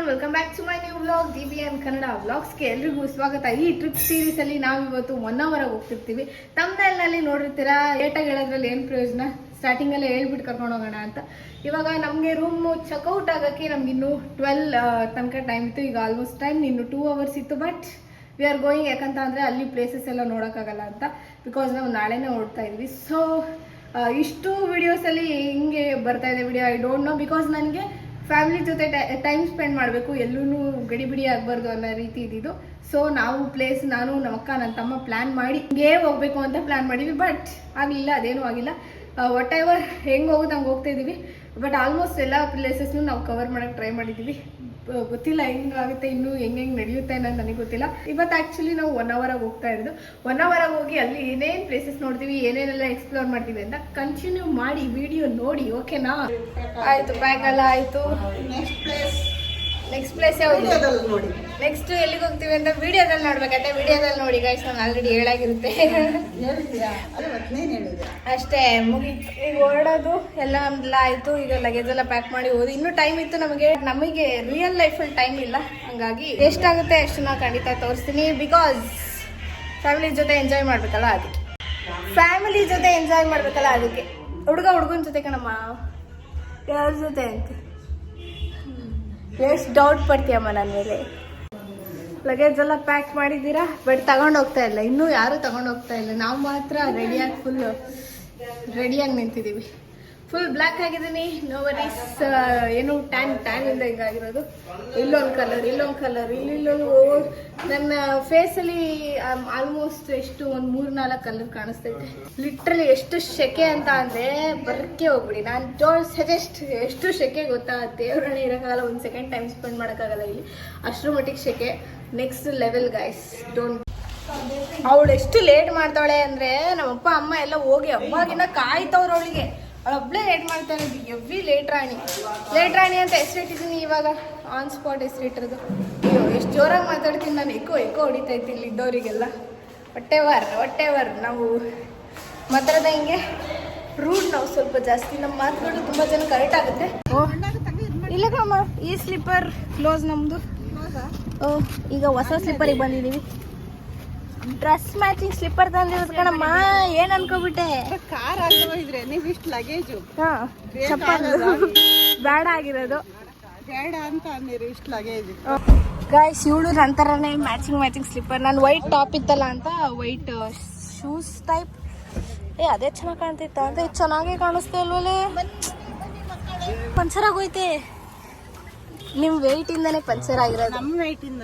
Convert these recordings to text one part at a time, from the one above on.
Everyone, welcome back to my new vlog DBN Kannada ವ್ಲಾಗ್ಸ್ಗೆ ಎಲ್ರಿಗೂ ಸ್ವಾಗತ. ಈ ಟ್ರಿಪ್ ಸೀರೀಸ್ ಅಲ್ಲಿ ನಾವು ಇವತ್ತು 1 hour ಹೋಗ್ತಿರ್ತೀವಿ. ತಮ್ಮನಲ್ಲಿ ನೋಡಿರ್ತೀರಾ, ಏಟಾಗಿ ಹೇಳೋದ್ರಲ್ಲಿ ಏನು ಪ್ರಯೋಜನ, ಸ್ಟಾರ್ಟಿಂಗ್ ಅಲ್ಲೇ ಹೇಳ್ಬಿಟ್ಟು ಕರ್ಕೊಂಡು ಹೋಗೋಣ ಅಂತ. ಇವಾಗ ನಮಗೆ ರೂಮ್ ಚೆಕ್ಔಟ್ ಆಗೋಕ್ಕೆ ನಮ್ಗೆ ಇನ್ನೂ 12 ತನಕ ಟೈಮ್ ಇತ್ತು. ಈಗ ಆಲ್ಮೋಸ್ಟ್ ಟೈಮ್ ಇನ್ನು 2 hours ಇತ್ತು. ಬಟ್ ವಿ ಆರ್ ಗೋಯಿಂಗ್, ಯಾಕಂತ ಅಂದರೆ ಅಲ್ಲಿ ಪ್ಲೇಸಸ್ ಎಲ್ಲ ನೋಡೋಕ್ಕಾಗಲ್ಲ ಅಂತ, ಬಿಕಾಸ್ ನಾವು ನಾಳೆನೇ ಹೊರಡ್ತಾ ಇದ್ವಿ. ಸೊ ಇಷ್ಟು ವಿಡಿಯೋಸಲ್ಲಿ ಹಿಂಗೆ ಬರ್ತಾ ಇದೆ video. I don't know, because ನನಗೆ ಫ್ಯಾಮಿಲಿ ಜೊತೆ ಟೈಮ್ ಸ್ಪೆಂಡ್ ಮಾಡಬೇಕು, ಎಲ್ಲೂ ಗಡಿಬಿಡಿ ಆಗಬಾರ್ದು ಅನ್ನೋ ರೀತಿ ಇದ್ದಿದ್ದು. ಸೊ ನಾವು ಪ್ಲೇಸ್, ನಾನು ನಮ್ಮ ಅಕ್ಕ ನನ್ನ ತಮ್ಮ ಪ್ಲ್ಯಾನ್ ಮಾಡಿ ಹಿಂಗೇ ಹೋಗಬೇಕು ಅಂತ ಪ್ಲ್ಯಾನ್ ಮಾಡಿದ್ವಿ. ಬಟ್ ಆಗಲಿಲ್ಲ, ಅದೇನೂ ಆಗಿಲ್ಲ. ವಾಟ್ ಎವರ್ ಹೆಂಗೆ ಹೋಗೋದು ಹಂಗೆ ಹೋಗ್ತಾ ಇದ್ದೀವಿ. ಬಟ್ ಆಲ್ಮೋಸ್ಟ್ ಎಲ್ಲ ಪ್ಲೇಸಸ್ನು ನಾವು ಕವರ್ ಮಾಡೋಕ್ಕೆ ಟ್ರೈ ಮಾಡಿದ್ದೀವಿ. ಗೊತ್ತಿಲ್ಲ ಹೆಂಗಾಗುತ್ತೆ, ಇನ್ನೂ ಹೆಂಗೆ ನಡೆಯುತ್ತೆ ಅನ್ನೋದು ನನಗೆ ಗೊತ್ತಿಲ್ಲ. ಇವತ್ತು ಆ್ಯಕ್ಚುಲಿ ನಾವು 1 hour ಹೋಗ್ತಾ ಇರೋದು. 1 hour ಹೋಗಿ ಅಲ್ಲಿ ಏನೇನು ಪ್ಲೇಸಸ್ ನೋಡ್ತೀವಿ, ಏನೇನೆಲ್ಲ ಎಕ್ಸ್ಪ್ಲೋರ್ ಮಾಡ್ತೀವಿ ಅಂತ ಕಂಟಿನ್ಯೂ ಮಾಡಿ ವಿಡಿಯೋ ನೋಡಿ, ಓಕೆನಾ? ಆಯಿತು, ಬ್ಯಾಗ್ ಎಲ್ಲ ಆಯಿತು. ನೆಕ್ಸ್ಟ್ ಪ್ಲೇಸ್ ಯಾವುದು, ನೆಕ್ಸ್ಟ್ ಎಲ್ಲಿಗೆ ಹೋಗ್ತೀವಿ ಅಂತ ವಿಡಿಯೋದಲ್ಲಿ ನೋಡ್ಬೇಕಂತೆ. ವಿಡಿಯೋದಲ್ಲಿ ನೋಡಿ ಗೈಸ್, ನಾನು ಆಲ್ರೆಡಿ ಹೇಳಾಗಿರುತ್ತೆ. ಅಷ್ಟೇ, ಮುಗೀತು. ಈಗ ಹೊರಡೋದು ಎಲ್ಲ ನಮ್ದೆಲ್ಲ ಆಯಿತು. ಈಗ ಲಗೇಜ್ ಎಲ್ಲ ಪ್ಯಾಕ್ ಮಾಡಿ ಹೋದು. ಇನ್ನೂ ಟೈಮ್ ಇತ್ತು ನಮಗೆ ರಿಯಲ್ ಲೈಫಲ್ಲಿ ಟೈಮ್ ಇಲ್ಲ. ಹಂಗಾಗಿ ಎಷ್ಟಾಗುತ್ತೆ ಅಷ್ಟು ನಾವು ಖಂಡಿತ ತೋರಿಸ್ತೀನಿ. ಬಿಕಾಸ್ ಫ್ಯಾಮಿಲಿ ಜೊತೆ ಎಂಜಾಯ್ ಮಾಡಬೇಕಲ್ಲ, ಅದಕ್ಕೆ ಹುಡುಗನ ಜೊತೆ ಕಣಮ್ಮ, ಯಾರ ಜೊತೆ ಅಂತ ಎಷ್ಟು ಡೌಟ್ ಪಡ್ತೀಯಮ್ಮ ನನ್ನ ಮೇಲೆ. ಲಗೇಜ್ ಎಲ್ಲ ಪ್ಯಾಕ್ ಮಾಡಿದ್ದೀರಾ, ಬಟ್ ತಗೊಂಡು ಹೋಗ್ತಾ ಇಲ್ಲ. ಇನ್ನೂ ಯಾರೂ ತಗೊಂಡು ಹೋಗ್ತಾ ಇಲ್ಲ. ನಾವು ಮಾತ್ರ ರೆಡಿಯಾಗಿ ನಿಂತಿದ್ದೀವಿ. ಫುಲ್ ಬ್ಲ್ಯಾಕ್ ಆಗಿದ್ದೀನಿ, ನೋ ವರೀಸ್. ಏನು ಟ್ಯಾನ್ ಇಂದ ಹಿಂಗಾಗಿರೋದು. ಇಲ್ಲೊಂದು ಕಲರ್, ಇಲ್ಲೊಂದು. ನನ್ನ ಫೇಸಲ್ಲಿ ಆಲ್ಮೋಸ್ಟ್ ಎಷ್ಟು ಒಂದು 3-4 ಕಲರ್ ಕಾಣಿಸ್ತೈತೆ. ಲಿಟ್ರಲಿ ಎಷ್ಟು ಸೆಕೆ ಅಂತ ಅಂದರೆ ಬರಕ್ಕೆ ಹೋಗ್ಬಿಡಿ. ನಾನು ಡೋಂಟ್ ಸಜೆಸ್ಟ್. ಎಷ್ಟು ಸೆಕೆ ಗೊತ್ತಾ, ದೇವರನ್ನ ಇರೋಕ್ಕಾಗಲ್ಲ, 1 second ಟೈಮ್ ಸ್ಪೆಂಡ್ ಮಾಡೋಕ್ಕಾಗಲ್ಲ ಇಲ್ಲಿ. ಅಷ್ಟರ ಮಟ್ಟಿಗೆ ಸೆಕೆ, ನೆಕ್ಸ್ಟ್ ಲೆವೆಲ್ ಗೈಸ್. ಡೋಂಟ್. ಅವಳು ಎಷ್ಟು ಲೇಟ್ ಮಾಡ್ತಾಳೆ ಅಂದರೆ, ನಮ್ಮಪ್ಪ ಅಮ್ಮ ಎಲ್ಲ ಹೋಗಿ ಅವಾಗಿನ ಕಾಯ್ತವ್ರು ಅವಳಿಗೆ. ಅವಳೊಬ್ಬಳೇ ಲೇಟ್ ಮಾಡ್ತಾಳೆ. ಎವ್ರಿ ಲೇಟ್ ರಾಣಿ ಅಂತ ಹೆಸರಿಟ್ಟಿದ್ದೀನಿ. ಇವಾಗ ಆನ್ ಸ್ಪಾಟ್ ಹೆಸರಿಟ್ಟಿರೋದು. ಅಯ್ಯೋ, ಎಷ್ಟು ಜೋರಾಗಿ ಮಾತಾಡ್ತೀನಿ ನಾನು. ಎಕೋ ಹೊಡಿತೈತಿ ಇಲ್ಲಿ ಇದ್ದವರಿಗೆಲ್ಲ. ಹೊಟ್ಟೆವರ್ ನಾವು ಮಾತಾಡೋದ ಹಿಂಗೆ ರೂಡ್. ನಾವು ಸ್ವಲ್ಪ ಜಾಸ್ತಿ, ನಮ್ಮ ಮಾತುಗಳು ತುಂಬ ಜನ ಕರೆಕ್ಟ್ ಆಗುತ್ತೆ. ಇಲ್ಲ ಕಮ್ಮ, ಈ ಸ್ಲಿಪ್ಪರ್ ಕ್ಲೋಸ್ ನಮ್ಮದು. ಈಗ ಹೊಸ ಸ್ಲಿಪ್ಪರಿಗೆ ಬಂದಿದ್ದೀವಿ. ಡ್ರೆಸ್ ಮ್ಯಾಚಿಂಗ್ ಸ್ಲಿಪ್ಪರ್ ತಂದಿರೋದು ಕಣಮ್ಮ. ಏನ್ ಅನ್ಕೋಬಿಟ್ಟೆ, ಕಾರ್ ಆಗಿದ್ರೆ ನೀವು ಇಷ್ಟು ಲಗೇಜು ಚಪ್ಪಲ್ ಬೇಡ ಆಗಿರೋದು, ಬೇಡ ಅಂತ ಅಂದಿರಿ ಇಷ್ಟು ಲಗೇಜು. ಗೈಸ್, ಇವಳು ನನ್ನ ಥರನೇ ಮ್ಯಾಚಿಂಗ್ ಸ್ಲಿಪ್ಪರ್. ನಾನು ವೈಟ್ ಟಾಪ್ ಇತ್ತಲ್ಲ ಅಂತ ವೈಟ್ ಶೂಸ್ ಟೈಪ್. ಅದೇ ಚೆನ್ನಾಗಿ ಕಾಣ್ತಿತ್ತ ಅಂತ. ಇದು ಚೆನ್ನಾಗೇ ಕಾಣಿಸ್ತಾ ಇಲ್ವಲ್ಲೇ. ಪಂಚರ್ ಆಗೋಯ್ತೆ. ನಿಮ್ ವೆಯ್ಟ್ ಇಂದಾನೆ ಪಂಚರ್ ಆಗಿರೋದು. ನಮ್ಮ ವೆಯ್ಟ್ ಇಂದ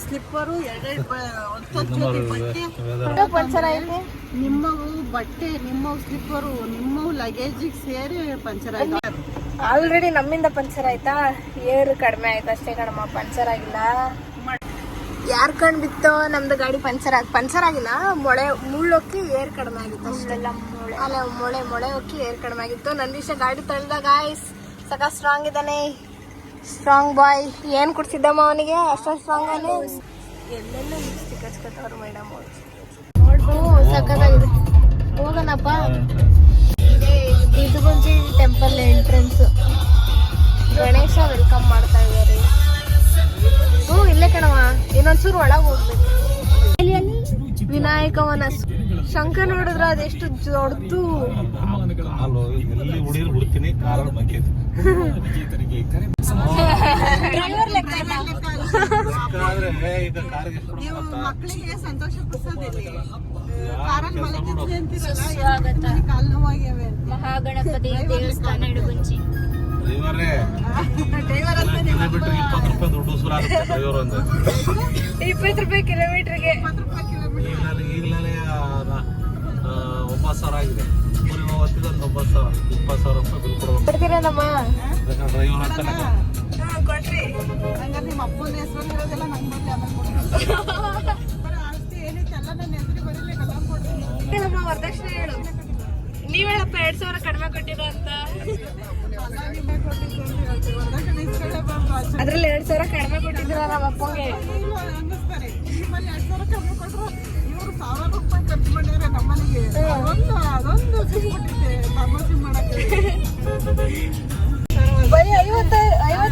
ಸ್ಲಿಪ್ಪರು ಪಂಚರ್ ಆಯ್ತು. ನಿಮ್ಮವು ಬಟ್ಟೆ, ನಿಮ್ಮವು ಸ್ಲಿಪ್ಪರು, ನಿಮ್ಮವು ಲಗೇಜಿಗೆ ಸೇರಿ ಪಂಚರ್ ಆಯ್ತು. ಆಲ್ರೆಡಿ ನಮ್ಮಿಂದ ಪಂಚರ್ ಆಯ್ತಾ. ಏರು ಕಡಿಮೆ ಆಯ್ತು ಅಷ್ಟೇ ಕಣಮ್ಮ, ಪಂಚರ್ ಆಗಿಲ್ಲ. ಯಾರ್ ಕಣ್ ಬಿತ್ತೋ ನಮ್ದು ಗಾಡಿ ಪಂಚರ್ ಆಗಿಲ್ಲ. ಮುಳ್ಳೊಕ್ಕಿ ಏರ್ ಕಡಿಮೆ ಆಗಿತ್ತು ಅಷ್ಟೆಲ್ಲ. ಅಲ್ಲ, ಮೊಳೆ ಹೊಕ್ಕಿ ಏರ್ ಕಡಿಮೆ ಆಗಿತ್ತು. ನಂದೀಶ ಗಾಡಿ ತಳ್ದ ಗಾಯ್ಸ್. ಸಕ ಸ್ಟ್ರಾಂಗ್ ಇದ್ದಾನೆ, ಸ್ಟ್ರಾಂಗ್ ಬಾಯ್. ಏನ್ ಕುಡ್ಸಿದ್ದಮ್ಮ ಅವನಿಗೆ ಅಷ್ಟೊಂದು ಸ್ಟ್ರಾಂಗ್ ಆನೆ. ಎಲ್ಲೆಲ್ಲ ಲಿಪ್ಸ್ಟಿಕ್ ಹಚ್ಕೊತವ್ರು ಮೇಡಮ್ ಅವ್ರು. ಸಖತ್ತಾಗಿದೆ. ಹೋಗೋಣಪ್ಪ. ಬಿದುಗುಂಜಿ ಟೆಂಪಲ್ ಎಂಟ್ರೆನ್ಸ್. ಗಣೇಶ ವೆಲ್ಕಮ್ ಮಾಡ್ತಾ ಇದ್ದಾರೆ. ಇಲ್ಲೇ ಕಣವ, ಇನ್ನೊಂದ್ಸೂರು ಒಳಗೆ ಹೋಗ್ಬೇಕು. ವಿನಾಯಕವನ ಶಂಖ ನೋಡಿದ್ರ ಅದೆಷ್ಟು ದೊಡ್ಡದು. ಮಕ್ಕಳಿಗೆ ಸಂತೋಷ ಪಡಿಸೋದಿಲ್ಲ. ಮಹಾಗಣಪತಿ ದೇವಸ್ಥಾನ ಇಡಗುಂಜಿ. 20 ರೂಪಾಯಿ ಕಿಲೋಮೀಟರ್ಗೆ. ಈಗಲೇ 9,000 ಆಗಿದೆ. 9,000 20,000 ರೂಪಾಯಿ ಬಿಲ್ ಕೊಡ್ಬೇಕು. ಕೊಡ್ತೀರಮ್ಮ? ಕೊಡ್ರಿ. ಹಂಗಾರೆ ನಿಮ್ಮ ಅಪ್ಪನ ಹೆಸರು ಇರೋದೆಲ್ಲ ನಂಗೆ ಬಂದು ಆಸ್ತಿ ಏನೈತೆ ಎಲ್ಲ ನನ್ನ ಹೆಸರು ಬರೀಲಿ ಕೊಡ್ತೀನಿ. ನಮ್ಮ ವರದಕ್ಷಿಣೆ ಹೇಳು. ನೀವ್ ಹೇಳಪ್ಪ, 2,000 ಕಡಿಮೆ ಕೊಟ್ಟಿರೋ ಅಂತ. ಅದ್ರಲ್ಲಿ 2,000 ಕಡಿಮೆ ಕೊಟ್ಟಿದ್ರ ನಮ್ಮ ಅಪ್ಪಂಗೆ. ಅನ್ನಿಸ್ತಾರೆ, ನಿಮ್ಮಲ್ಲಿ 2,000 ಕಡಿಮೆ ಕೊಟ್ಟರು ಇವರು 1,000 ರೂಪಾಯಿ ಖರ್ಚು ಮಾಡಿದ್ರೆ ನಮ್ಮನೆಗೆ. ಅದೊಂದು ಸಿಗ್ಬಿಟ್ಟಿದೆ ತಮಾಷೆ ಮಾಡಕ್ಕೆ. ಬರೀ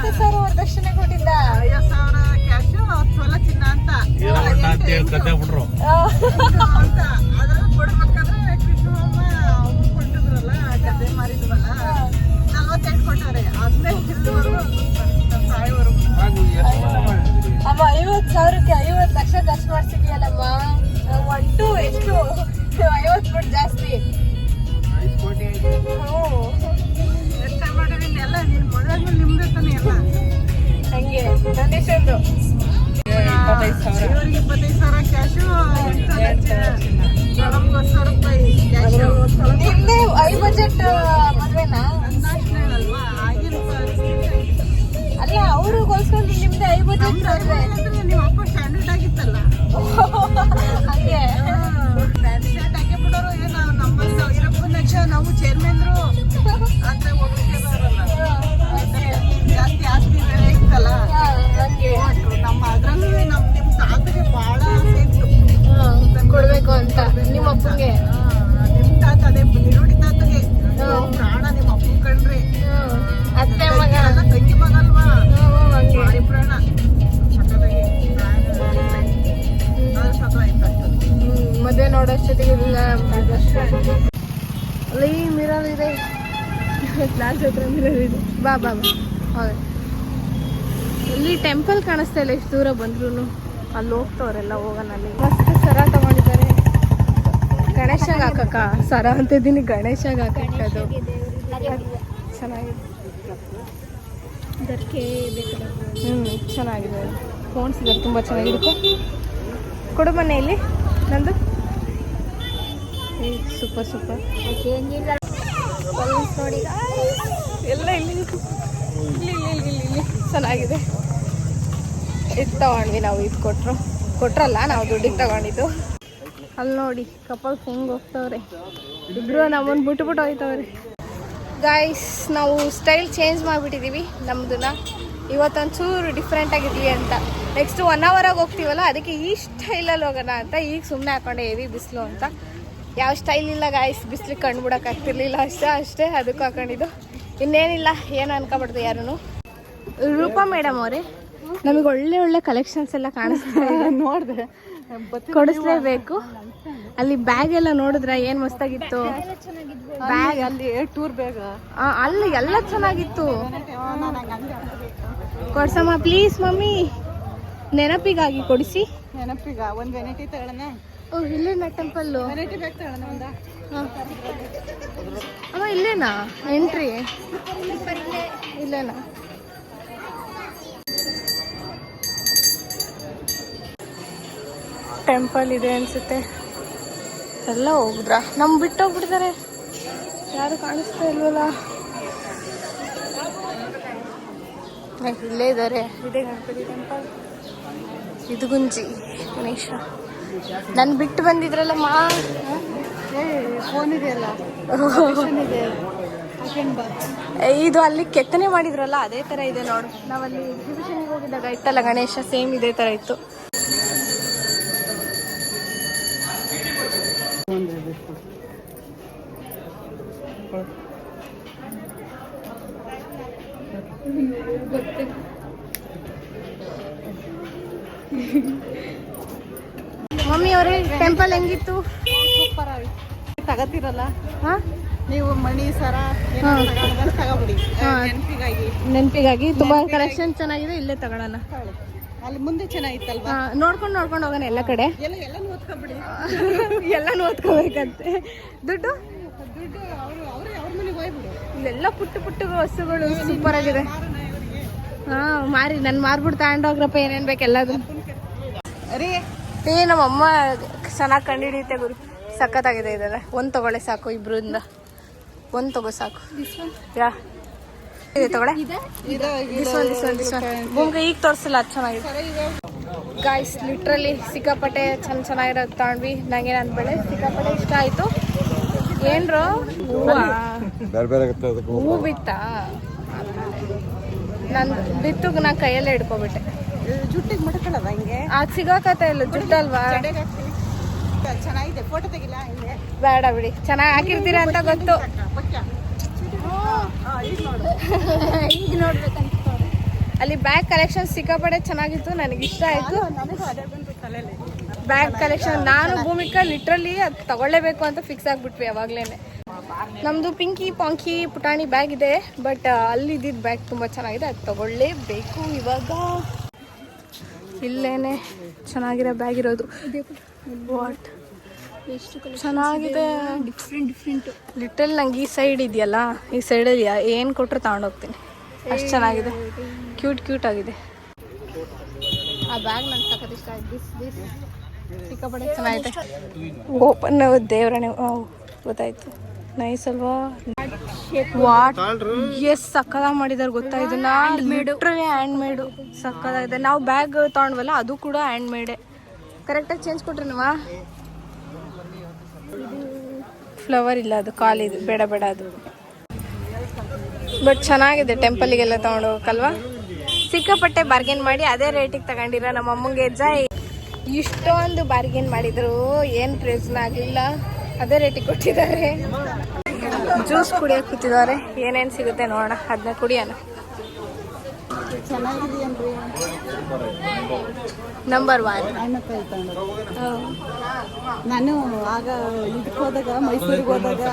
50,000 ವರದಕ್ಷಿಣೆ ಕೊಟ್ಟಿದ್ದ. 50,000 ಕ್ಯಾಶ್ 10 ತೊಲ ಚಿನ್ನ ಅಂತ ಈರಣ್ಣ ಅಂತ ಹೇಳಿ ಕದ್ದೆ ಬಿಟ್ರು. ಅಂತ ಅದ್ರಲ್ಲಿ ಕೊಡ್ಬೇಕಾದ್ರೆ ಕೃಷ್ಣಮ್ಮ ಅವ್ರು ಕೊಟ್ಟಿದ್ರಲ್ಲ ಗದ್ದೆ ಮಾರಿದ್ವಲ್ಲ 48 ಕೊಟ್ಟಾರೆ. ಅದನ್ನೇ ಹಿಡಿದವರು ಸಾಯೋವರೆಗೂ. ಅಮ್ಮ 50,000ಕ್ಕೆ 50 ಲಕ್ಷ ಖರ್ಚು ಮಾಡ್ಸಿದ್ಯಲ್ಲಮ್ಮ. 1 2 ಎಷ್ಟು 50 ಬಿಟ್ಟು ಜಾಸ್ತಿ. ಎಷ್ಟ ಮಾಡಿದೀನಿ ಎಲ್ಲ ನಿನ್ ಮದುವೆ ನಿಮ್ದೇ ತಾನೆ ಎಲ್ಲ. ಹಂಗೆ ಗಣೇಶಂದು ಇವ್ರಿಗೆ 25,000 ಕ್ಯಾಶು, ₹10,000 ಕ್ಯಾಶು. ನಿಮ್ದೇ ಐ ಬಜೆಟ್ ಮದ್ವೆನಾ? ಅಲ್ವಾ ಆಗಿನ ಅಲ್ಲ ಅವರು ಹೋಲ್ಸ್ಕೊಂಡು ನಿಮ್ದೇ ಐ ಬಜೆಟ್ ಮದ್ವೆ. ನಿಮ್ಮ ಅಪ್ಪ ಸ್ಟ್ಯಾಂಡರ್ಡ್ ಆಗಿತ್ತಲ್ಲ ಹಂಗೆ ಪ್ಯಾಂಟ್ ಶರ್ಟ್ ಹಾಕಿ ಬಿಡೋರು. ಏನು ನಮ್ಮಲ್ಲಿ ಇರಪ್ಪನಚ್ಚ ನಾವು ಚೇರ್ಮನ್ರು ಅಂತ ಹೋಗ್ತಿದ್ದಾರಲ್ಲ. ಜಾಸ್ತಿ ಆಸ್ತಿ ಬೇರೆ ಇತ್ತಲ್ಲ ಹಂಗೆ ನಮ್ಮ ಅದ್ರಲ್ಲೂ ನಿಮ್ ತಾತಗೆ ಬಹಳ ಆಸೆ ಇತ್ತು ಕೊಡ್ಬೇಕು ಅಂತ ನಿಮ್ಮ ಅಪ್ಪಂಗೆ. ನಿಮ್ ತಾತ ಅದೇ ನಿರುಡಿ ತಾತಗೆ ಪ್ರಾಣ. ನಿಮ್ಮ ಅಪ್ಪನ ಕಂಡ್ರಿ ಅತ್ತೆ ಮಗ ಎಲ್ಲ ತಂಗಿ ಮಗಲ್ವಾ ಹಂಗೆ ಭಾರಿ ಪ್ರಾಣ. ಸಕಲಾಗಿ ಸತ ಆಯ್ತು ಅಷ್ಟೊಂದು. ಮದುವೆ ನೋಡೋಷ್ಟೊತ್ತಿಗೆ ಅಲ್ಲಿ ಮಿರರ್ ಇದೆ. ಕ್ಲಾಸ್ ಹತ್ರ ಮಿರರ್ ಇದೆ. ಬಾ ಬಾ ಬಾ. ಹೌದು ಇಲ್ಲಿ ಟೆಂಪಲ್ ಕಾಣಿಸ್ತಾ ಇಲ್ಲ ಎಷ್ಟು ದೂರ ಬಂದ್ರು. ಅಲ್ಲಿ ಹೋಗ್ತವ್ರೆಲ್ಲ ಹೋಗೋಣ. ಅಲ್ಲಿ ಮಸ್ತ್ ಸರ ತಗೊಂಡಿದ್ದಾರೆ. ಗಣೇಶಾಗ ಹಾಕಕ್ಕ ಸರ ಅಂತಿದ್ದೀನಿ. ಗಣೇಶಾಗ ಹಾಕಕ್ಕದು ಚೆನ್ನಾಗಿದೆ. ಚೆನ್ನಾಗಿದೆ. ಫೋನ್ಸ್ ಇದೆ ತುಂಬ ಚೆನ್ನಾಗಿರುತ್ತೆ. ಕೊಡು ಬನ್ನಿ ಇಲ್ಲಿ ನಂದು. ಸೂಪರ್ ಸೂಪರ್ ನೋಡಿ ಎಲ್ಲ ಇಲ್ಲಿ ಇಲ್ಲಿ ಇಲ್ಲಿ ಇಲ್ಲಿ ಇಲ್ಲಿ ಚೆನ್ನಾಗಿದೆ. ಇದು ತಗೊಂಡ್ವಿ ನಾವು. ಇದು ಕೊಟ್ರಲ್ಲ ನಾವು ದುಡ್ಡಿಗೆ ತಗೊಂಡಿದ್ದು. ಅಲ್ಲಿ ನೋಡಿ ಕಪಲ್ಸ್ ಹೆಂಗೆ ಹೋಗ್ತವ್ರೆ. ಇಬ್ರು ನಮ್ಮನ್ನು ಬಿಟ್ಟು ಹೋಗ್ತವ್ರೆ. ಗಾಯ್ಸ್ ನಾವು ಸ್ಟೈಲ್ ಚೇಂಜ್ ಮಾಡಿಬಿಟ್ಟಿದ್ದೀವಿ ನಮ್ಮದನ್ನ. ಇವತ್ತೊಂಚೂರು ಡಿಫ್ರೆಂಟ್ ಆಗಿರ್ಲಿ ಅಂತ. ನೆಕ್ಸ್ಟ್ 1 ಅವರಾಗಿ ಹೋಗ್ತೀವಲ್ಲ ಅದಕ್ಕೆ ಈ ಸ್ಟೈಲಲ್ಲಿ ಹೋಗೋಣ ಅಂತ ಈಗ ಸುಮ್ಮನೆ ಹಾಕೊಂಡೆ. ಹೆವಿ ಬಿಸಿಲು ಅಂತ ಯಾವ ಸ್ಟೈಲ್ ಇಲ್ಲ ಗಾಯ್ಸ್. ಬಿಸಿಲಿಗೆ ಕಣ್ಣು ಬಿಡೋಕ್ಕಾಗ್ತಿರ್ಲಿಲ್ಲ ಅಷ್ಟೇ ಅದಕ್ಕೂ ಹಾಕೊಂಡಿದ್ದು. ಇನ್ನೇನಿಲ್ಲ ಏನು ಅನ್ಕೊಬಾರ್ದು ಯಾರೂ. ರೂಪಾ ಮೇಡಮ್ ಅವರೇ ನಮಗೆ ಒಳ್ಳೆ ಒಳ್ಳೆ ಕಲೆಕ್ಷನ್ಸ್ ಎಲ್ಲ ಕಾಣಿಸ್ತಾ ಇದೆ. ನೋಡ್ದೆ ಕೊಡಿಸ್ಲೇಬೇಕು. ಅಲ್ಲಿ ಬ್ಯಾಗ್ ಎಲ್ಲ ನೋಡಿದ್ರ ಏನ್ ಮಸ್ತಾಗಿತ್ತು. ಬ್ಯಾಗ್ ಅಲ್ಲಿ ಟೂರ್ ಬ್ಯಾಗ್ ಅಲ್ಲಿ ಎಲ್ಲ ಚೆನ್ನಾಗಿತ್ತು. ಕೊಡ್ಸಮ್ಮ ಪ್ಲೀಸ್ ಮಮ್ಮಿ. ನೆನಪಿಗಾಗಿ ಕೊಡಿಸಿ. ನೆನಪಿಗ ಒಂದ್ ವೆನೈಟಿ ತಗೊಳ್ಳೋಣ. ಓ ಇಲ್ಲೇನಾ ಟೆಂಪಲ್? ವೆನೈಟಿ ಬ್ಯಾಗ್ ತಗೊಳ್ಳೋಣ ಒಂದ. ಅಮ್ಮ ಇಲ್ಲೇನಾ ಎಂಟ್ರಿ? ಇಲ್ಲೇನಾ? ಟೆಂಪಲ್ ಇದೆ ಅನ್ಸುತ್ತೆ. ಎಲ್ಲ ಹೋಗುದ್ರಾ? ನಮ್ ಬಿಟ್ಟು ಹೋಗ್ಬಿಡ್ತಾರೆ. ಯಾರು ಕಾಣಿಸ್ತಾ ಇಲ್ವಲ್ಲ. ಇಲ್ಲೇ ಇದ್ದಾರೆ. ಇದೇ ಗಣಪತಿ ಟೆಂಪಲ್. ಇದು ಗುಂಜಿ ಗಣೇಶ. ನನ್ ಬಿಟ್ಟು ಬಂದಿದ್ರಲ್ಲಮ್ಮ. ಫೋನ್ ಇದೆಯಲ್ಲ ಇದು ಅಲ್ಲಿ ಕೆತ್ತನೆ ಮಾಡಿದ್ರಲ್ಲ ಅದೇ ತರ ಇದೆ ನೋಡು. ನಾವಲ್ಲಿ ಎಕ್ಸಿಬಿಷನ್ಗೆ ಹೋಗಿದ್ದಾಗ ಇತ್ತಲ್ಲ ಗಣೇಶ, ಸೇಮ್ ಇದೇ ತರ ಇತ್ತು. ಮಮ್ಮಿ ಅವರೇ ಟೆಂಪಲ್ ಹೆಂಗಿತ್ತು? ಸೂಪರ್ ಆಗಿ ತಗತಿರಲ್ಲ ಹಾ ನೀವು ಮಣಿ ಸರ ತಗೋಬಿಡಿ ನೆನಪಿಗಾಗಿ. ತುಂಬಾ ಕಲೆಕ್ಷನ್ ಚೆನ್ನಾಗಿದೆ. ಇಲ್ಲೇ ತಗೊಳ್ಳೋಣ. ಅಲ್ಲಿ ಮುಂದೆ ಚೆನ್ನಾಗಿತ್ತಲ್ವಾ? ನೋಡ್ಕೊಂಡು ಹೋಗೋಣ ಎಲ್ಲ ಕಡೆ. ಎಲ್ಲಾನು ಓದ್ಕೊಂಡ್ಬಿಡಿ. ಎಲ್ಲಾನು ಓದ್ಕೋಬೇಕಂತೆ. ದುಡ್ಡು ಅವ್ರ ಮನೆಗೆ ಹೋಗ್ಬಿಡು. ಇಲ್ಲೆಲ್ಲ ಪುಟ್ಟ ಪುಟ್ಟ ವಸ್ತುಗಳು ಸೂಪರ್ ಆಗಿದೆ. ಮಾರಿ ನನ್ ಮಾರ್ಬಿಟ್ಟು ತಗೊಂಡೋಗ್ರಪ್ಪ ಏನೇನ್ ಬೇಕು ಎಲ್ಲದು. ನಮ್ಮಮ್ಮ ಚೆನ್ನಾಗಿ ಕಂಡಿಡಿಯುತ್ತೆ ಗುರು. ಸಖತ್ತಾಗಿದೆ ಇದೆಲ್ಲ. ಒಂದ್ ತಗೊಳ್ಳೆ ಸಾಕು ಇಬ್ರಿಂದ. ಒಂದ್ ತಗೋ ಸಾಕು. ಯಾ ಇದೆ ತಗೊಳ್ಳೆ. ಭೂಮಿಗೆ ಈಗ ತೋರಿಸಿಲ್ಲ. ಅದು ಚೆನ್ನಾಗಿದೆ ಗಾಯ್ಸ್. ಲಿಟ್ರಲಿ ಸಿಕ್ಕಾಪಟ್ಟೆ ಚೆನ್ನಾಗಿರೋದು ತಗೊಂಡ್ವಿ. ನಂಗೆ ನನ್ನ ಬೆಳೆ ಸಿಕ್ಕಾಪಟ್ಟೆ ಇಷ್ಟ ಆಯ್ತು. ಏನ್ರು ಹೂವು ಬಿತ್ತಾ? ನನ್ ಬಿತ್ತು ನಾ ಕೈಯಲ್ಲೇ ಹಿಡ್ಕೊಬಿಟ್ಟೆ. ಜುಟ್ಟಿಗೆ ಮಡ್ಕೊಳ್ಳೋದ ಹಿಂಗೆ? ಅದು ಸಿಗೋಕತ್ತ ಇಲ್ಲ ಜುಟ್ಟಲ್ವಾ? ಚೆನ್ನಾಗಿದೆ. ಫೋಟೋ ತೆಗಿಲ್ಲ ಹಿಂಗೆ? ಬೇಡ ಬಿಡಿ, ಚೆನ್ನಾಗಿ ಹಾಕಿರ್ತೀರ ಅಂತ ಗೊತ್ತು. ಈಗ ನೋಡ್ಬೇಕಂತ ಅಲ್ಲಿ ಬ್ಯಾಗ್ ಕಲೆಕ್ಷನ್ ಸಿಕ್ಕಾಪಟ್ಟೆ ಚೆನ್ನಾಗಿತ್ತು, ನನಗೆ ಇಷ್ಟ ಆಯಿತು ನನಗೂ ಅದೇ ಬಂತು ತಲೆಯಲ್ಲಿ. Bag collection. ನಾನು ಭೂಮಿಕಾ ಲಿಟ್ರಲಿ ಅದು ತಗೊಳ್ಳೇಬೇಕು ಅಂತ ಫಿಕ್ಸ್ ಆಗಿಬಿಟ್ವಿ ಅವಾಗಲೇ. ನಮ್ಮದು ಪಿಂಕಿ ಪಾಂಕಿ ಪುಟಾಣಿ ಬ್ಯಾಗ್ ಇದೆ, ಬಟ್ ಅಲ್ಲಿ ಇದ್ದಿದ್ದು ಬ್ಯಾಗ್ ತುಂಬ ಚೆನ್ನಾಗಿದೆ, ಅದು ತಗೊಳ್ಳೇಬೇಕು ಇವಾಗ. ಇಲ್ಲೇನೆ ಚೆನ್ನಾಗಿರೋ ಬ್ಯಾಗ್ ಇರೋದು. ವಾಟ್ ಚೆನ್ನಾಗಿದೆ, ಡಿಫ್ರೆಂಟ್ ಲಿಟಲ್ ನಂಗೆ ಈ ಸೈಡ್ ಇದೆಯಲ್ಲ, ಈ ಸೈಡಲ್ಲಿ ಏನು ಕೊಟ್ಟರು ತಗೊಂಡೋಗ್ತೀನಿ, ಅಷ್ಟು ಚೆನ್ನಾಗಿದೆ, ಕ್ಯೂಟ್ ಆಗಿದೆ. ಆ ಬ್ಯಾಗ್ ನಂಗೆ ಸಖತ್ ಇಷ್ಟ ಆಯ್ತು. ದಿಸ್ ಸಿಕ್ಕಾಪಟ್ಟೆ ಚೆನ್ನಾಗಿದೆ. ಓಪನ್ ದೇವರಣೆ ಗೊತ್ತಾಯ್ತು, ನೈಸ್ ಅಲ್ವಾ? ವಾಟ್ ಎಸ್ ಸಕ್ಕದ ಮಾಡಿದಾರೆ ಗೊತ್ತಾ, ಇದನ್ನ ಲಿಟ್ರಲಿ ಹ್ಯಾಂಡ್ ಮೇಡು ಸಕ್ಕದಾಗಿದೆ. ನಾವು ಬ್ಯಾಗ್ ತೊಗೊಂಡ್ವಲ್ಲ ಅದು ಕೂಡ ಹ್ಯಾಂಡ್ ಮೇಡೆ. ಕರೆಕ್ಟಾಗಿ ಚೇಂಜ್ ಕೊಟ್ರಿ ನೀವ? ಫ್ಲವರ್ ಇಲ್ಲ, ಅದು ಕಾಲಿದು, ಬೇಡ ಅದು. ಬಟ್ ಚೆನ್ನಾಗಿದೆ, ಟೆಂಪಲಿಗೆಲ್ಲ ತೊಗೊಂಡೋಗಕ್ಕಲ್ವಾ. ಸಿಕ್ಕಾಪಟ್ಟೆ ಬಾರ್ಗೇನ್ ಮಾಡಿ ಅದೇ ರೇಟಿಗೆ ತಗೊಂಡಿರ ನಮ್ಮ ಅಮ್ಮಂಗೆ ಜೈ. ಇಷ್ಟೊಂದು ಬಾರ್ಗೇನ್ ಮಾಡಿದ್ರು ಏನು ಪ್ರಯೋಜನ ಆಗಲಿಲ್ಲ, ಅದೇ ರೇಟಿಗೆ ಕೊಟ್ಟಿದ್ದಾರೆ. ಜ್ಯೂಸ್ ಕುಡಿಯೋಕೆ ಕೂತಿದ್ದಾರೆ, ಏನೇನು ಸಿಗುತ್ತೆ ನೋಡೋಣ, ಅದನ್ನ ಕುಡಿಯೋಣ. ಚೆನ್ನಾಗಿದೆಯನ್ರಿ ನಂಬರ್ 1 ನಾನು ಆಗ ಇದಕ್ಕೆ ಹೋದಾಗ, ಮೈಸೂರಿಗೆ ಹೋದಾಗ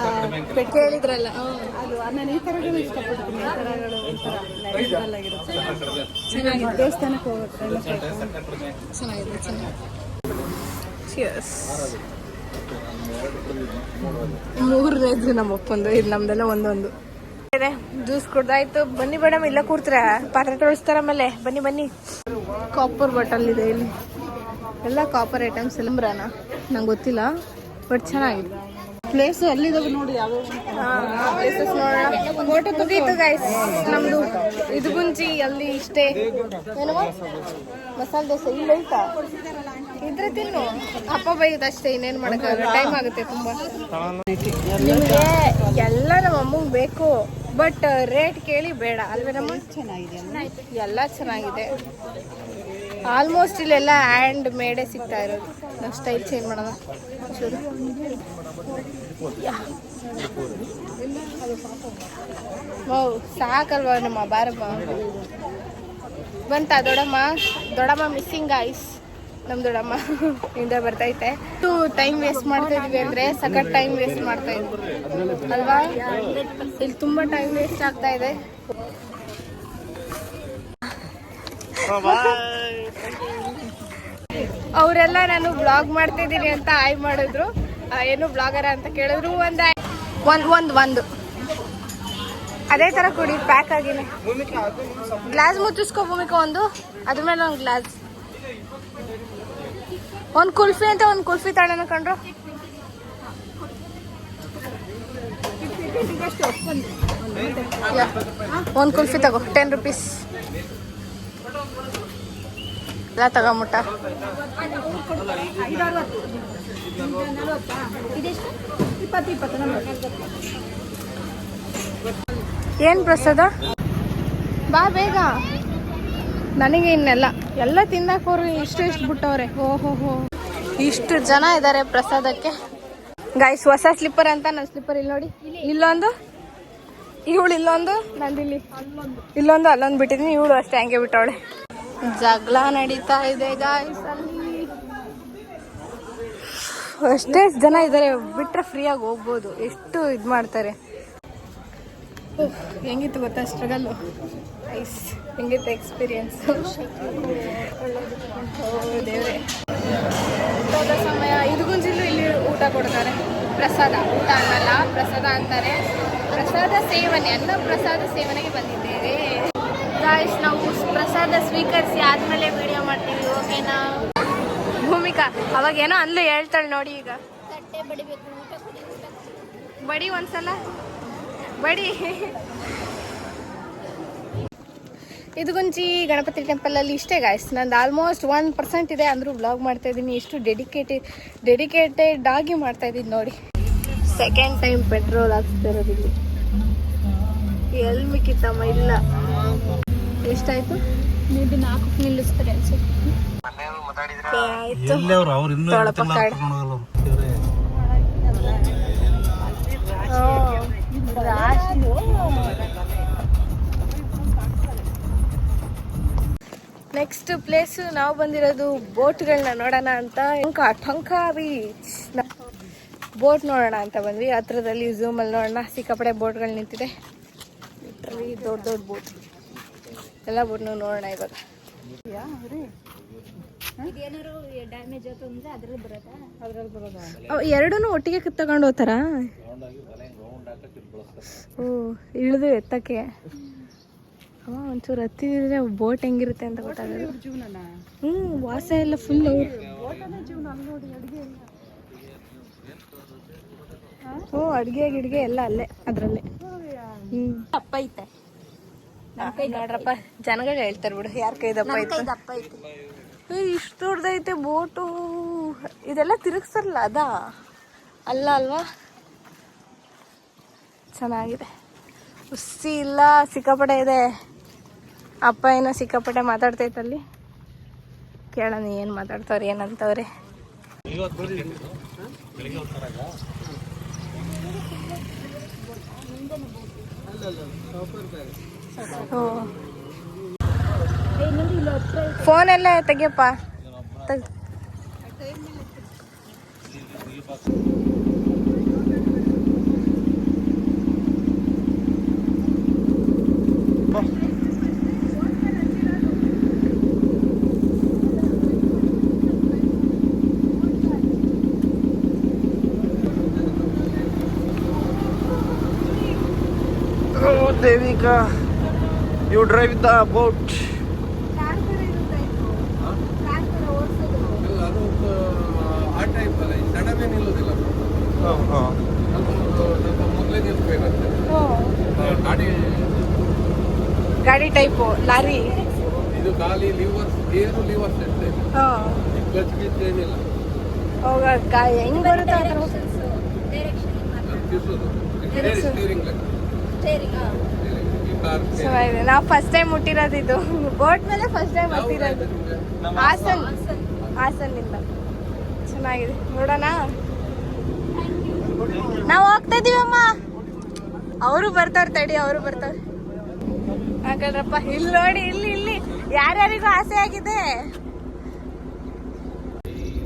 ಕೇಳಿದ್ರಲ್ಲ, ಅದು ನಾನು ಈ ಥರಗಳು ಇಷ್ಟಪಡ್ತೀನಿ. ಈ ಥರಗಳು ಒಂಥರ ನ್ಯಾಚುರಲ್ ಆಗಿರುತ್ತೆ, ಚೆನ್ನಾಗಿದೆ. ದೇವಸ್ಥಾನಕ್ಕೆ ಹೋಗುತ್ತೆ ಚೆನ್ನಾಗಿದೆ. ಮೂರನೇದು ನಮ್ಮ ಅಪ್ಪಂದು, ಇದು ನಮ್ದೆಲ್ಲ ಒಂದೊಂದು. ಜ್ಯೂಸ್ ಕುಡ್ದಾಯ್ತು. ಬನ್ನಿ ಮೇಡಮ್, ಇಲ್ಲ ಕೂರ್ತೀರ, ಪಾತ್ರೆ ತೊಳಿಸ್ತಾರ ಆಮೇಲೆ. ಬನ್ನಿ. ಕಾಪರ್ ಬಾಟಲ್ ಇದೆ ಇಲ್ಲಿ, ಎಲ್ಲ ಕಾಪರ್ ಐಟಮ್ಸ್. ಎಲ್ಲಂಬ್ರಾನ ನಂಗೆ ಗೊತ್ತಿಲ್ಲ, ಬಟ್ ಚೆನ್ನಾಗಿದೆ. ಪ್ಲೇಸು ಅಲ್ಲಿದ್ದಾವೆ ನೋಡಿ, ಯಾವ್ಯಾವ ಪ್ಲೇಸಸ್ ನೋಡೋಣ. ಫೋಟೋ ತೆಗೀತು ಗೈಸ್ ನಮ್ದು. ಇದು ಗುಂಜಿ ಅಲ್ಲಿ ಇಷ್ಟೇ. ಏನವ ಮಸಾಲೆ ದೋಸೆ ಇಲ್ಲ ಐತಾ, ಇದ್ರೆ ತಿನ್ನು. ಅಪ್ಪ ಬೈದು ಅಷ್ಟೇ, ಇನ್ನೇನು ಮಾಡೋಕ್ಕಾಗಲ್ಲ, ಟೈಮ್ ಆಗುತ್ತೆ ತುಂಬ. ನಿಮಗೆ ಎಲ್ಲ ನಮ್ಮ ಅಮ್ಮಂಗೆ ಬೇಕು, ಬಟ್ ರೇಟ್ ಕೇಳಿ ಬೇಡ ಅಲ್ವೇನಮ್ಮ? ಚೆನ್ನಾಗಿದೆ, ಎಲ್ಲ ಚೆನ್ನಾಗಿದೆ. ಆಲ್ಮೋಸ್ಟ್ ಇಲ್ಲೆಲ್ಲ ಹ್ಯಾಂಡ್ ಮೇಡೇ ಸಿಗ್ತಾ ಇರೋದು. ನಾವು ಸ್ಟೈಲ್ ಚೇಂಜ್ ಮಾಡೋಣ ಚೂರು. ಸಾಕಲ್ವಾ ನಮ್ಮ ಬಾರಮ್ಮ. ಬಂತ ದೊಡ್ಡಮ್ಮ ಮಿಸ್ಸಿಂಗ್ ಐಸ್. ನಮ್ಮ ದೊಡ್ಡಮ್ಮ ಇಂದ ಬರ್ತೈತೆ. ಟೈಮ್ ವೇಸ್ಟ್ ಮಾಡ್ತಾ ಇದ್ವಿ ಅಂದ್ರೆ ಸಖತ್ ಟೈಮ್ ವೇಸ್ಟ್ ಮಾಡ್ತಾ ಇದ್ವಿ ಅಲ್ವಾ? ಇಲ್ಲಿ ತುಂಬಾ ಟೈಮ್ ವೇಸ್ಟ್ ಆಗ್ತಾ ಇದೆ. ಅವರೆಲ್ಲ ನಾನು ಬ್ಲಾಗ್ ಮಾಡ್ತಿದ್ದೀನಿ ಅಂತ ಆಯ್ ಮಾಡಿದ್ರು. ಏನು ಬ್ಲಾಗರ ಅಂತ ಕೇಳಿದ್ರು. ಒಂದು ಅದೇ ತರ ಕುಡಿ, ಪ್ಯಾಕ್ ಆಗಿನೇ. ಗ್ಲಾಸ್ ಮುಚ್ಚಿಸ್ಕೊ ಭೂಮಿಕಾ, ಒಂದು ಅದ್ರ ಮೇಲೆ ಒಂದು ಗ್ಲಾಸ್. ಒಂದು ಕುಲ್ಫಿ ಅಂತ ಒಂದು ಕುಲ್ಫಿ ತಗೊಳ್ಳೋಣ ಕಂಡ್ರು. ಒಂದು ಕುಲ್ಫಿ ತಗೋ, 10 rupees ಎಲ್ಲ ತಗೊಂಬಿಟ್ಟ. ಏನ್ ಪ್ರಸಾದ? ಬಾ ಬೇಗ. ನನಗೆ ಇನ್ನೆಲ್ಲ ತಿನ್ನಕೋರು ಇಷ್ಟು ಬಿಟ್ಟವ್ರೆ. ಓಹೋ, ಇಷ್ಟು ಜನ ಇದ್ದಾರೆ ಪ್ರಸಾದಕ್ಕೆ. ಗೈಸ್, ಹೊಸ ಸ್ಲಿಪ್ಪರ್ ಅಂತ. ನನ್ನ ಸ್ಲಿಪ್ಪರ್ ಇಲ್ಲಿ ನೋಡಿ, ಇಲ್ಲೊಂದು, ಇವಳು ಇಲ್ಲೊಂದು, ನಂದಿಲ್ಲಿ ಇಲ್ಲೊಂದು, ಅಲ್ಲೊಂದು ಬಿಟ್ಟಿದ್ದೀನಿ. ಇವಳು ಅಷ್ಟೇ ಹಂಗೆ ಬಿಟ್ಟವಳೆ. ಜಗಳ ನಡೀತಾ ಇದೆ ಗಾಯ್ಸ್ ಅಲ್ಲಿ. ಅಷ್ಟೇ ಜನ ಇದ್ದಾರೆ, ಬಿಟ್ರೆ ಫ್ರೀಯಾಗಿ ಹೋಗ್ಬೋದು. ಎಷ್ಟು ಇದು ಮಾಡ್ತಾರೆ. ಹೆಂಗಿತ್ತು ಗೊತ್ತಾ ಸ್ಟ್ರಗಲ್ಲು? ಐಸ್ ಹೆಂಗಿತ್ತು ಎಕ್ಸ್ಪೀರಿಯನ್ಸ್? ದೇವ್ರೆ, ಊಟದ ಸಮಯ. ಇದುಗುಂಜಿಲು ಇಲ್ಲಿ ಊಟ ಕೊಡ್ತಾರೆ. ಪ್ರಸಾದ, ಊಟ ಅನ್ನಲ್ಲ, ಪ್ರಸಾದ ಅಂತಾರೆ. ಪ್ರಸಾದ ಸೇವನೆ, ಅನ್ನ ಪ್ರಸಾದ ಸೇವನೆಗೆ ಬಂದಿದ್ದೇವೆ ಗಾಯ್ಸ್. ನಾವು ಪ್ರಸಾದ ಸ್ವೀಕರಿಸಿ ಆದ್ಮೇಲೆ ವಿಡಿಯೋ ಮಾಡ್ತೀವಿ, ಓಕೆನಾ? ಭೂಮಿಕಾ ಅವಾಗ ಏನೋ ಅಲ್ಲೂ ಹೇಳ್ತಾಳೆ ನೋಡಿ. ಈಗ ತಟ್ಟೆ ಬಡಿಬೇಕು, ಬಡಿ ಒಂದ್ಸಲ ಬಡಿ. ಇದುಗುಂಜಿ ಗಣಪತಿ ಟೆಂಪಲಲ್ಲಿ ಇಷ್ಟೇ ಗಾಯ್ಸ್. ನಂದು ಆಲ್ಮೋಸ್ಟ್ 1% ಇದೆ ಅಂದರೂ ಬ್ಲಾಗ್ ಮಾಡ್ತಾ ಇದ್ದೀನಿ. ಎಷ್ಟು ಡೆಡಿಕೇಟೆಡ್ ಆಗಿ ಮಾಡ್ತಾ ಇದ್ದೀನಿ ನೋಡಿ. ಸೆಕೆಂಡ್ ಟೈಮ್ ಪೆಟ್ರೋಲ್ ಹಾಕ್ಸ್ತಾ ಇರೋದು ಇಲ್ಲಿ. ಎಲ್ಲಿ ಮಿಕ್ಕಿತ್ತಮ್ಮ? ಇಲ್ಲ. ಎಷ್ಟಾಯ್ತು? ಮೇಬಿ 4 ನಿಲ್ಲಿಸ್ತಾರೆ ಅನ್ಸುತ್ತೆ. ನೆಕ್ಸ್ಟ್ ಪ್ಲೇಸ್ ನಾವು ಬಂದಿರೋದು ಬೋಟ್ಗಳನ್ನ ನೋಡೋಣ ಅಂತ ಟೊಂಕ ಬೀಚ್ ಬೋಟ್ ನೋಡೋಣ ಅಂತ ಬಂದ್ವಿ. ಹತ್ರದಲ್ಲಿ ಝೂಮಲ್ಲಿ ನೋಡೋಣ, ಸಿಕ್ಕಾಪಡೆ ಬೋಟ್ಗಳು ನಿಂತಿದೆ. ದೊಡ್ಡ ದೊಡ್ಡ ಬೋಟ್, ಎಲ್ಲ ಬೋಟ್ನು ನೋಡೋಣ ಇವಾಗ. ಎರಡೂ ಒಟ್ಟಿಗೆ ತಗೊಂಡು ಹೋಗ್ತಾರ? ಓ, ಇಳಿದು ಎತ್ತಕ್ಕೆ ಒಂಚೂರು ಹತ್ತಿದ್ರೆ ಬೋಟ್ ಹೆಂಗಿರುತ್ತೆ ಅಂತ ಗೊತ್ತಾಗಲ್ಲ. ವಾಸ ಎಲ್ಲ ಫುಲ್. ಓ, ಅಡ್ಗೆ ಗಿಡ್ಗೆ ಎಲ್ಲ ಅಲ್ಲೇ ಅದ್ರಲ್ಲೇ. ದಪ್ಪ ಐತೆ ನೋಡ್ರಪ್ಪ, ಜನಗಳು ಹೇಳ್ತಾರೆ ಬಿಡು ಯಾರ ಕೈ ದಪ್ಪ ಐತೆ. ಇಷ್ಟು ದೊಡ್ಡದೈತೆ ಬೋಟು. ಇದೆಲ್ಲ ತಿರುಗಿಸ್ತಾರಲ್ಲ ಅದಾ? ಅಲ್ಲ ಅಲ್ವಾ? ಚೆನ್ನಾಗಿದೆ. ಹುಸಿ ಇಲ್ಲ, ಸಿಕ್ಕಾಪಟ್ಟೆ ಇದೆ. ಅಪ್ಪ ಏನೋ ಸಿಕ್ಕಾಪಟ್ಟೆ ಮಾತಾಡ್ತೈತಲ್ಲಿ, ಕೇಳೋಣ ಏನು ಮಾತಾಡ್ತವ್ರೆ ಏನಂತವ್ರೆ. ಫೋನ್ ಎಲ್ಲ ತೆಗಿಯಪ್ಪ. Devika, you drive the boat. ಅದು ಆ ಟೈಪ್ ಅಲ್ಲ, ಸಡನ್ ನಿಲ್ಲೋದಿಲ್ಲ. ಸ್ವಲ್ಪ ಮೊದಲೇ ನಿಲ್ಸ್ಬೇಕಂತೆ ಗಾಡಿ ಟೈಪು, ಲಾರಿ. ಇದು ಖಾಲಿ ಲಿವರ್ಸ್, ಗೇರು ಲಿವರ್ಸ್ ಅಷ್ಟೇ, ಕ್ಲಚ್ ಗಿಚ್ ಏನಿಲ್ಲ. ಹೆಂಗ್ ಬರುತ್ತೆ ಆ ಥರ ಸ್ಟೀರಿಂಗ್ ಚೆನ್ನಾಗಿದೆ. ನಾವು ಫಸ್ಟ್ ಟೈಮ್ ಮುಟ್ಟಿರೋದು ಇದು ಬೋಟ್ ಮೇಲೆ, ಫಸ್ಟ್ ಟೈಮ್ ಹತ್ತಿರೋದು. ಹಾಸನ್ನಿಂದ. ಚೆನ್ನಾಗಿದೆ, ನೋಡೋಣ. ನಾವು ಹೋಗ್ತಾ ಇದೀವಿ ಅಮ್ಮ. ಅವರು ಬರ್ತಾವ್ರ, ತಡಿ, ಅವರು ಬರ್ತಾವ್ರೆ. ಹಾಕಲ್ರಪ್ಪ, ಇಲ್ಲಿ ನೋಡಿ, ಇಲ್ಲಿ ಯಾರ್ಯಾರಿಗೂ ಆಸೆ ಆಗಿದೆ.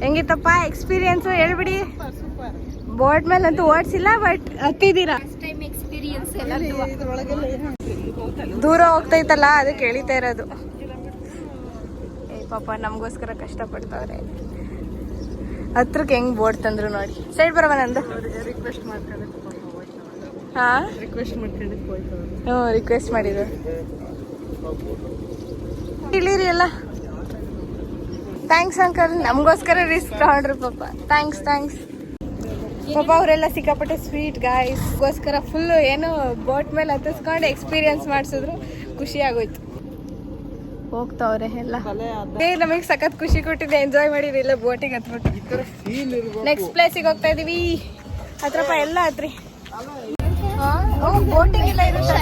ಹೆಂಗಿತ್ತಪ್ಪ ಎಕ್ಸ್ಪೀರಿಯನ್ಸ್ ಹೇಳ್ಬಿಡಿ. ಬೋಟ್ ಮೇಲೆ ಅಂತೂ ಓಡಿಸಿಲ್ಲ, ಬಟ್ ಹತ್ತಿದ್ದೀರಾ. ದೂರ ಹೋಗ್ತೈತಲ್ಲ, ಅದಕ್ಕೆ ಎಳಿತಾ ಇರೋದು. ಪಾಪ ನಮಗೋಸ್ಕರ ಕಷ್ಟಪಡ್ತಾವ್ರೆ. ಹತ್ರಕ್ಕೆ ಹೆಂಗ್ ಬೋಟ್ ತಂದ್ರು ನೋಡಿ. ಸೈಡ್ ಬರವ ನಂದು. ರಿಕ್ವೆಸ್ಟ್ ಮಾಡ್ಕೊಂಡು ಹಾ, ರಿಕ್ವೆಸ್ಟ್ ಮಾಡ್ಕೊಂಡಿದ್ದು ಹ್ಞೂ, ರಿಕ್ವೆಸ್ಟ್ ಮಾಡಿದ್ರು. ಇಳೀರಿ ಎಲ್ಲ. ಥ್ಯಾಂಕ್ಸ್ ಅಂಕಲ್, ನಮಗೋಸ್ಕರ ರಿಸ್ಕ್ ತಗೊಂಡ್ರು ಪಾಪ. ಥ್ಯಾಂಕ್ಸ್. ಪಾಪ ಅವರೆಲ್ಲ ಸಿಕ್ಕಾಪಟ್ಟೆ ಸ್ವೀಟ್ ಗಾಯ್ಸ್ಗೋಸ್ಕರ ಫುಲ್ಲು ಏನೋ ಬೋಟ್ ಮೇಲೆ ಹತ್ತಿಸ್ಕೊಂಡು ಎಕ್ಸ್ಪೀರಿಯನ್ಸ್ ಮಾಡಿಸಿದ್ರು. ಖುಷಿ ಆಗೋಯ್ತು. ಹೋಗ್ತಾವ್ರೆ ಎಲ್ಲ. ನಮಗೆ ಸಖತ್ ಖುಷಿ ಕೊಟ್ಟಿದೆ, ಎಂಜಾಯ್ ಮಾಡಿರಿ ಇಲ್ಲ ಬೋಟಿಗೆ ಹತ್ಬಿಟ್ಟು. ನೆಕ್ಸ್ಟ್ ಪ್ಲೇಸಿಗೆ ಹೋಗ್ತಾ ಇದೀವಿ. ಹತ್ರಪ್ಪ ಎಲ್ಲ ಹತ್ರಿ. ಬೋಟಿಂಗ್ ಎಲ್ಲ ಇರುತ್ತೆ.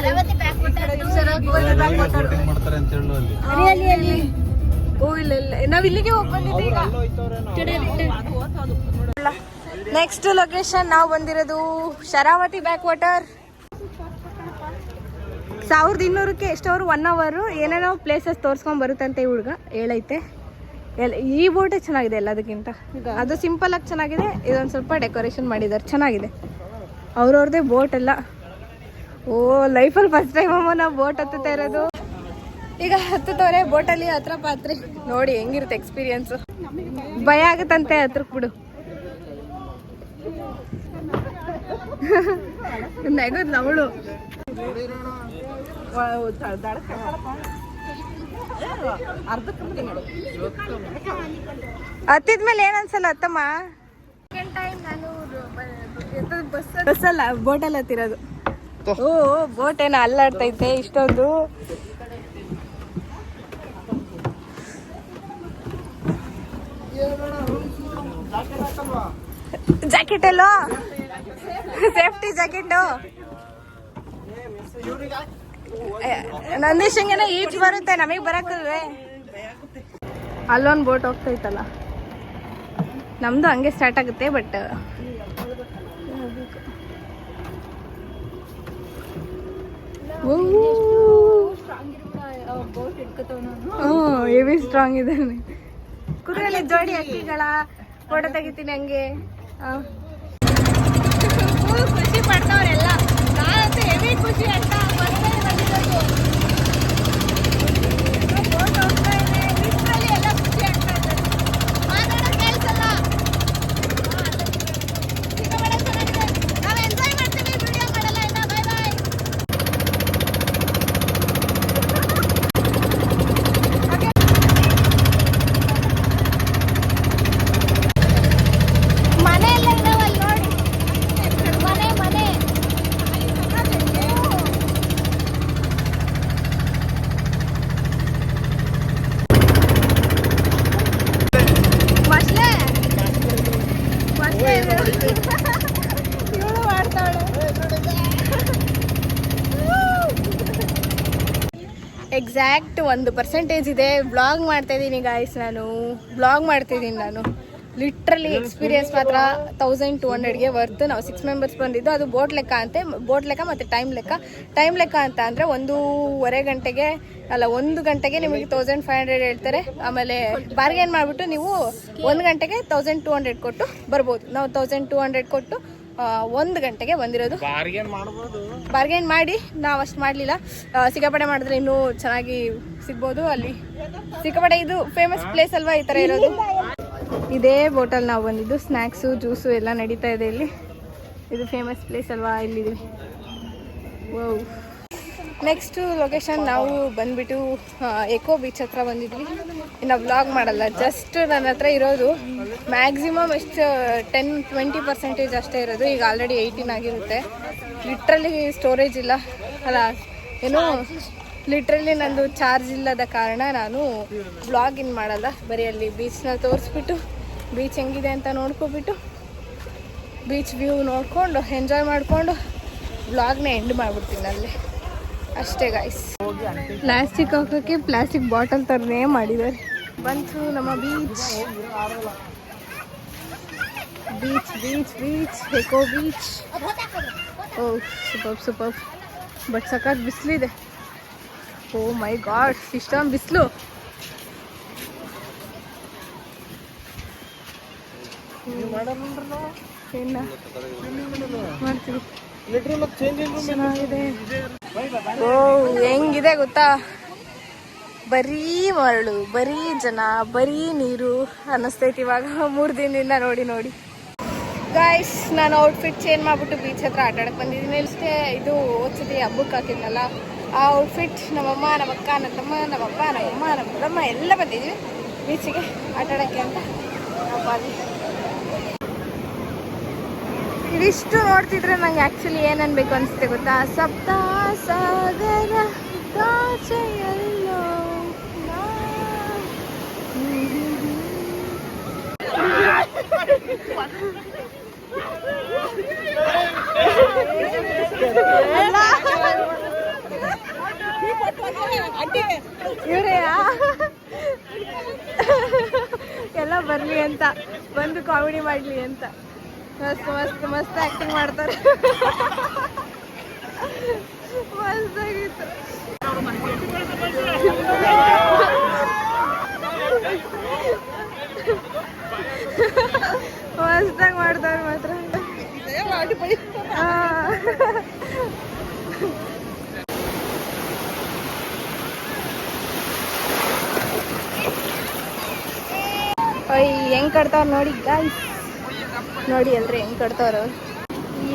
ಮಾಡ್ತಾರೆ ಅಂತ ಹೇಳು ಅಲ್ಲಿ. ಓ, ಇಲ್ಲ ನಾವ್ ಇಲ್ಲಿಗೆ ಹೋಗಿ ಬಂದಿದ್ದೀವಿ. ನೆಕ್ಸ್ಟ್ ಲೊಕೇಶನ್ ನಾವು ಬಂದಿರೋದು ಶರಾವತಿ ಬ್ಯಾಕ್ ವಾಟರ್. 1200ಕ್ಕೆ ಎಷ್ಟವರು 1 hour ಏನೇನೋ ಪ್ಲೇಸಸ್ ತೋರ್ಸ್ಕೊಂಡ್ ಬರುತ್ತಂತೆ. ಹುಡುಗ ಹೇಳೈತೆ. ಈ ಬೋಟೇ ಚೆನ್ನಾಗಿದೆ ಎಲ್ಲದಕ್ಕಿಂತ. ಅದು ಸಿಂಪಲ್ ಆಗಿ ಚೆನ್ನಾಗಿದೆ, ಇದೊಂದು ಸ್ವಲ್ಪ ಡೆಕೋರೇಷನ್ ಮಾಡಿದ್ದಾರೆ, ಚೆನ್ನಾಗಿದೆ. ಅವ್ರವ್ರದೇ ಬೋಟ್ ಎಲ್ಲ. ಓ, ಲೈಫಲ್ಲಿ ಫಸ್ಟ್ ಟೈಮ್ ಅಮ್ಮ ನಾವು ಬೋಟ್ ಹತ್ತುತ್ತಾ ಇರೋದು. ಈಗ ಹತ್ತುತ್ತವ್ರೆ ಬೋಟಲ್ಲಿ. ಹತ್ರ ಪಾತ್ರೆ ನೋಡಿ ಹೆಂಗಿರುತ್ತೆ ಎಕ್ಸ್ಪೀರಿಯನ್ಸು. ಭಯ ಆಗುತ್ತಂತೆ ಹತ್ರಕ್ಕೆ ಬಿಡು. ನೆಗದ್ ಅವಳು ಹತ್ತಿದ್ಮೇಲೆ ಏನನ್ಸಲ್ಲ ಅತ್ತಮ್ಮ? ಬಸ್ಸಲ್ಲ, ಬೋಟಲ್ಲಿ ಹತ್ತಿರೋದು. ಓ, ಬೋಟ್ ಏನೋ ಅಲ್ಲಾಡ್ತೈತೆ ಇಷ್ಟೊಂದು. ಜಾಕೆಟ್ ಎಲ್ಲೋ, ಸೇಫ್ಟಿ ಜಾಕೆಟು. ನಂದೀಶಂಗೇನೋ ಈಜ್ ಬರುತ್ತೆ, ನಮಗೆ ಬರಕ್ಕಲ್ವೇ? ಅಲ್ಲೊಂದು ಬೋಟ್ ಹೋಗ್ತೈತಲ್ಲ, ನಮ್ದು ಹಂಗೆ ಸ್ಟಾರ್ಟ್ ಆಗುತ್ತೆ. ಬಟ್ ಹೆವಿ ಸ್ಟ್ರಾಂಗ್ ಇದ್ದಾನೆ. ಕುದುರೆಯಲ್ಲಿ ಜೋಡಿ ಅಕ್ಕಿಗಳ ಫೋಟೋ ತೆಗಿತೀನಿ ಹಂಗೆ. ಖುಷಿ ಪಡ್ತಾವ್ರೆಲ್ಲ. ನಾನಂತೂ ಹೆವಿ ಖುಷಿ ಅಂತ ಎಲ್ಲ ಖುಷಿ ಆಗ್ತಾ ಇದ್ದಾರೆ. ಮಾತಾಡೋ ಕೇಳ್ಸಲ್ಲ. ನಾವು ಎಂಜಾಯ್ ಮಾಡ್ತೀವಿ, ವಿಡಿಯೋ ಮಾಡಲ್ಲ ಆಯ್ತಾ. ಬಾಯ್ ಬಾಯ್. ಮನೆ ಎಲ್ಲ ಇದಾವಲ್ಲಿ ನೋಡಿ. ಮನೆ ಮನೆ ಮಸ್ಲೆ ಮಸ್ಲೆ ಇವಳು ಮಾಡ್ತಾಳೆ. ಎಕ್ಸಾಕ್ಟ್ 1% ಇದೆ. ವ್ಲಾಗ್ ಮಾಡ್ತಾ ಇದ್ದೀನಿ ಗಾಯ್ಸ್. ವ್ಲಾಗ್ ಮಾಡ್ತಿದ್ದೀನಿ ನಾನು. ಲಿಟ್ರಲಿ ಎಕ್ಸ್ಪೀರಿಯನ್ಸ್ ಮಾತ್ರ 1200ಗೆ ವರ್ತ್. ನಾವು 6 ಮೆಂಬರ್ಸ್ ಬಂದಿದ್ದು. ಅದು ಬೋಟ್ ಲೆಕ್ಕ ಅಂತೆ. ಬೋಟ್ ಲೆಕ್ಕ ಮತ್ತು ಟೈಮ್ ಲೆಕ್ಕ ಅಂತ ಅಂದರೆ 1:30 ಗಂಟೆಗೆ ಅಲ್ಲ 1 ಗಂಟೆಗೆ ನಿಮಗೆ 1500 ಹೇಳ್ತಾರೆ. ಆಮೇಲೆ ಬಾರ್ಗೇನ್ ಮಾಡಿಬಿಟ್ಟು ನೀವು 1 ಗಂಟೆಗೆ 1200 ಕೊಟ್ಟು ಬರ್ಬೋದು. ನಾವು 1200 ಕೊಟ್ಟು 1 ಗಂಟೆಗೆ ಬಂದಿರೋದು. ಬಾರ್ಗೇನ್ ಮಾಡಿ ನಾವು ಅಷ್ಟು ಮಾಡಲಿಲ್ಲ. ಸಿಕ್ಕಾಪಟ್ಟೆ ಮಾಡಿದ್ರೆ ಇನ್ನೂ ಚೆನ್ನಾಗಿ ಸಿಗ್ಬೋದು. ಅಲ್ಲಿ ಸಿಕ್ಕಾಪಟ್ಟೆ ಇದು ಫೇಮಸ್ ಪ್ಲೇಸ್ ಅಲ್ವಾ ಈ ಥರ ಇರೋದು. ಇದೇ ಬೋಟಲ್ಲಿ ನಾವು ಬಂದಿದ್ದು. ಸ್ನ್ಯಾಕ್ಸು ಜ್ಯೂಸು ಎಲ್ಲ ನಡೀತಾ ಇದೆ ಇಲ್ಲಿ. ಇದು ಫೇಮಸ್ ಪ್ಲೇಸ್ ಅಲ್ವಾ, ಇಲ್ಲಿದ್ದೀವಿ. ವೌ. ನೆಕ್ಸ್ಟು ಲೊಕೇಶನ್ ನಾವು ಬಂದುಬಿಟ್ಟು ಎಕೋ ಬೀಚ್ ಹತ್ರ ಬಂದಿದ್ವಿ. ಇನ್ನು ವ್ಲಾಗ್ ಮಾಡಲ್ಲ, ಜಸ್ಟ್ ನನ್ನ ಹತ್ರ ಇರೋದು ಮ್ಯಾಕ್ಸಿಮಮ್ ಎಷ್ಟು 10-20% ಅಷ್ಟೇ ಇರೋದು. ಈಗ ಆಲ್ರೆಡಿ 18 ಆಗಿರುತ್ತೆ. ಲಿಟ್ರಲಿ ಸ್ಟೋರೇಜ್ ಇಲ್ಲ ಅಲ್ಲ, ಏನು ಲಿಟ್ರಲಿ ನಂದು ಚಾರ್ಜ್ ಇಲ್ಲದ ಕಾರಣ ನಾನು ವ್ಲಾಗ್ ಮಾಡಲ್ಲ. ಬರೀ ಅಲ್ಲಿ ಬೀಚ್ನ ತೋರಿಸ್ಬಿಟ್ಟು ಬೀಚ್ ಹೆಂಗಿದೆ ಅಂತ ನೋಡ್ಕೊಬಿಟ್ಟು ಬೀಚ್ ವ್ಯೂ ನೋಡಿಕೊಂಡು ಎಂಜಾಯ್ ಮಾಡಿಕೊಂಡು ವ್ಲಾಗ್ನ ಎಂಡ್ ಮಾಡಿಬಿಡ್ತೀನಿ ಅಲ್ಲೇ ಅಷ್ಟೇ ಗಾಯ್ಸ್. ಪ್ಲಾಸ್ಟಿಕ್ ಹಾಕೋಕ್ಕೆ ಪ್ಲಾಸ್ಟಿಕ್ ಬಾಟಲ್ ಥರನೇ ಮಾಡಿದ್ದಾರೆ. ಬಂತು ನಮ್ಮ beach beach beach beach echo beach. ಓ ಸೂಪರ್ ಬಟ್ ಸಖತ್ ಬಿಸಿಲಿದೆ. ಓ ಮೈ ಗಾಡ್, ಇಷ್ಟೊಂದು ಬಿಸಿಲು. ಮಾಡ್ತೀವಿ. ಚೆನ್ನಾಗಿದೆ. ಓ ಹೆಂಗಿದೆ ಗೊತ್ತಾ, ಬರೀ ಮರಳು, ಬರೀ ಜನ, ಬರೀ ನೀರು ಅನ್ನಿಸ್ತೈತಿ ಇವಾಗ 3 ದಿನದಿಂದ ನೋಡಿ. ಗಾಯ್ಸ್, ನಾನು ಔಟ್ಫಿಟ್ ಚೇಂಜ್ ಮಾಡಿಬಿಟ್ಟು ಬೀಚ್ ಹತ್ರ ಆಟ ಆಡಕ್ಕೆ ಬಂದಿದ್ದೀನಿ. ಅಷ್ಟೇ ಇದು ಓದ್ಸತಿ ಹಬ್ಬಕ್ಕೆ ಹಾಕಿದ್ನಲ್ಲ ಆ ಔಟ್ಫಿಟ್ ನಮ್ಮಮ್ಮ, ನಮ್ಮಕ್ಕ, ನನ್ನ ತಮ್ಮ, ನಮ್ಮಪ್ಪ, ನಮ್ಮಮ್ಮ, ನಮ್ಮ ದೊಡ್ಡಮ್ಮ ಎಲ್ಲ ಬಂದಿದ್ವಿ ಬೀಚಿಗೆ ಆಟ ಆಡೋಕ್ಕೆ ಅಂತ. ಇದಿಷ್ಟು ನೋಡ್ತಿದ್ರೆ ನಂಗೆ ಆ್ಯಕ್ಚುಲಿ ಏನು ಅನ್ಬೇಕು ಅನಿಸುತ್ತೆ ಗೊತ್ತಾ, ಸಪ್ತ ಸಾಗರ ದಾಚೆಯಲ್ಲೋ ಇವರೆಯಾ ಎಲ್ಲ ಬರಲಿ ಅಂತ, ಬಂದು ಕಾಮಿಡಿ ಮಾಡಲಿ ಅಂತ. ಮಸ್ತ್ ಆ್ಯಕ್ಟಿಂಗ್ ಮಾಡ್ತಾರೆ. ಮಸ್ತಾಗಿತ್ತು. ಮಸ್ತಾಗಿ ಮಾಡ್ತಾರೆ ಮಾತ್ರ. ಹೆಂಗ್ ಕಟ್ತಾವ್ರ ನೋಡಿ ಗಾಯ್ಸ್, ನೋಡಿ ಅಲ್ರಿ ಹೆಂಗ್ ಕಟ್ತಾವ್ರ ಅವ್ರು.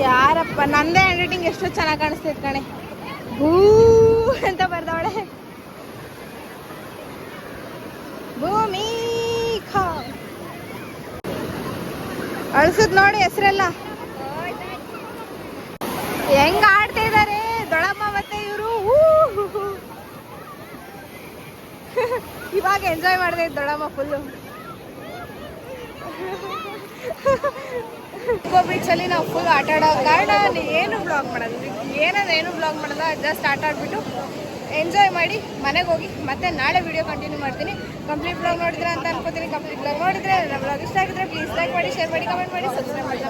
ಯಾರಪ್ಪ, ನಂದೇ ಹ್ಯಾಂಡ್ ರೈಟಿಂಗ್ ಎಷ್ಟೋ ಚೆನ್ನಾಗಿ ಕಾಣಿಸ್ತೈತೆ ಕಣೆ. ಭೂ ಅಂತ ಬರ್ದವಳೆ. ಭೂಮಿ ಅಳ್ಸದ್ ನೋಡಿ ಹೆಸರೆಲ್ಲ ಹೆಂಗ್ ಆಡ್ತಾ ಇದಾರೆ ದೊಡ್ಡಮ್ಮ ಮತ್ತೆ ಇವರು. ಇವಾಗ ಎಂಜಾಯ್ ಮಾಡ್ದೆ ದೊಡ್ಡಮ್ಮ ಫುಲ್ಲು. ಬೀಚಲ್ಲಿ ನಾವು ಫುಲ್ ಆಟ ಆಡೋ ಕಾರಣ ಏನು ಬ್ಲಾಗ್ ಮಾಡೋದು, ಏನು ಬ್ಲಾಗ್ ಮಾಡಲ್ಲ. ಜಸ್ಟ್ ಆಟ ಆಡ್ಬಿಟ್ಟು ಎಂಜಾಯ್ ಮಾಡಿ ಮನೆಗೆ ಹೋಗಿ ಮತ್ತೆ ನಾಳೆ ವಿಡಿಯೋ ಕಂಟಿನ್ಯೂ ಮಾಡ್ತೀನಿ. ಕಂಪ್ಲೀಟ್ ಬ್ಲಾಗ್ ನೋಡಿದ್ರೆ ಅಂತ ಅನ್ಕೋತೀನಿ. ಕಂಪ್ಲೀಟ್ ಬ್ಲಾಗ್ ನೋಡಿದ್ರೆ ನಮ್ಮ ಬ್ಲಾಗ್ ಇಷ್ಟ ಆಗಿದ್ರೆ ಪ್ಲೀಸ್ ಲೈಕ್ ಮಾಡಿ, ಶೇರ್ ಮಾಡಿ, ಕಮೆಂಟ್ ಮಾಡಿ, ಸಬ್ಸ್ಕ್ರೈಬ್ ಮಾಡಿ.